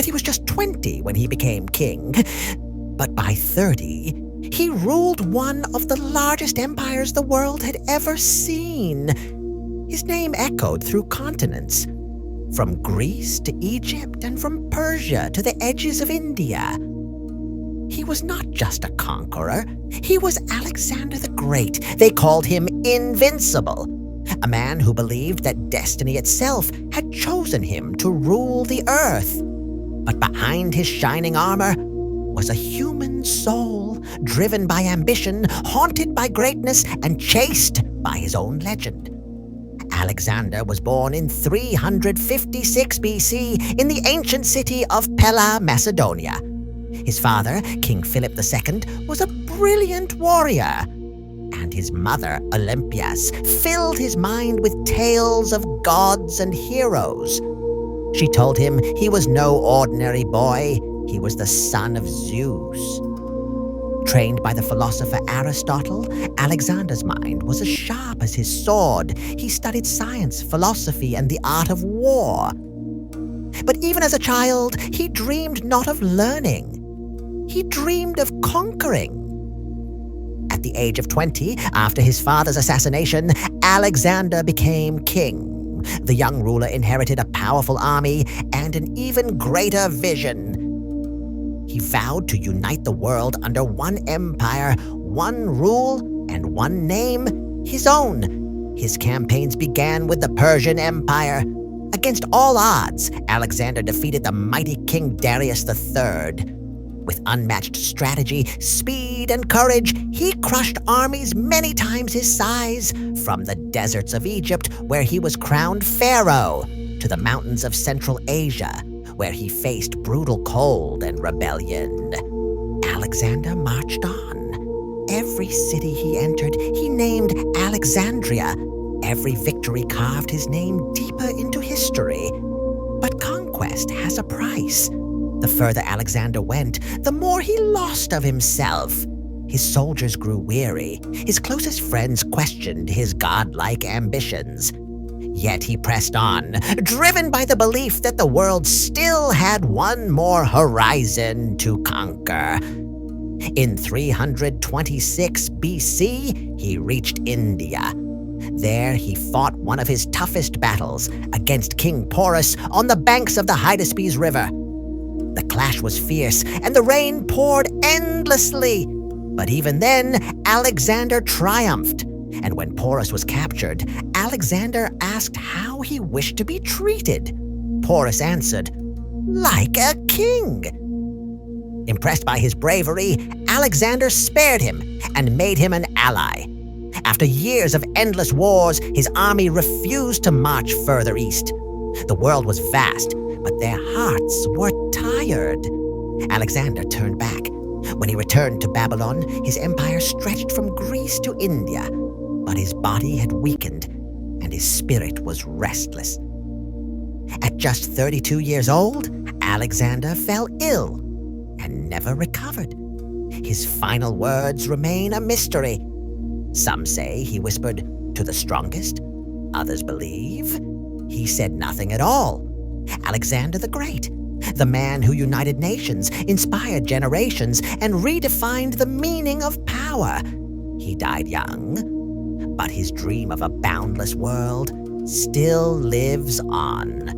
he was just 20 when he became king. But by 30, he ruled one of the largest empires the world had ever seen. His name echoed through continents, from Greece to Egypt and from Persia to the edges of India. He was not just a conqueror. He was Alexander the Great. They called him invincible, a man who believed that destiny itself had chosen him to rule the earth. But behind his shining armor was a human soul, driven by ambition, haunted by greatness, and chased by his own legend. Alexander was born in 356 BC in the ancient city of Pella, Macedonia. His father, King Philip II, was a brilliant warrior, and his mother, Olympias, filled his mind with tales of gods and heroes. She told him he was no ordinary boy. He was the son of Zeus. Trained by the philosopher Aristotle, Alexander's mind was as sharp as his sword. He studied science, philosophy, and the art of war. But even as a child, he dreamed not of learning. He dreamed of conquering. At the age of 20, after his father's assassination, Alexander became king. The young ruler inherited a powerful army and an even greater vision. He vowed to unite the world under one empire, one rule, and one name, his own. His campaigns began with the Persian Empire. Against all odds, Alexander defeated the mighty King Darius III. With unmatched strategy, speed, and courage, he crushed armies many times his size, from the deserts of Egypt, where he was crowned pharaoh, to the mountains of Central Asia, where he faced brutal cold and rebellion. Alexander marched on. Every city he entered, he named Alexandria. Every victory carved his name deeper into history. But conquest has a price. The further Alexander went, the more he lost of himself. His soldiers grew weary. His closest friends questioned his godlike ambitions. Yet he pressed on, driven by the belief that the world still had one more horizon to conquer. In 326 BC, he reached India. There he fought one of his toughest battles against King Porus on the banks of the Hydaspes River. The clash was fierce, and the rain poured endlessly. But even then, Alexander triumphed. And when Porus was captured, Alexander asked how he wished to be treated. Porus answered, "Like a king." Impressed by his bravery, Alexander spared him and made him an ally. After years of endless wars, his army refused to march further east. The world was vast, but their hearts were tired. Alexander turned back. When he returned to Babylon, his empire stretched from Greece to India, but his body had weakened and his spirit was restless. At just 32 years old, Alexander fell ill and never recovered. His final words remain a mystery. Some say he whispered, "To the strongest." Others believe he said nothing at all. Alexander the Great, the man who united nations, inspired generations, and redefined the meaning of power. He died young, but his dream of a boundless world still lives on.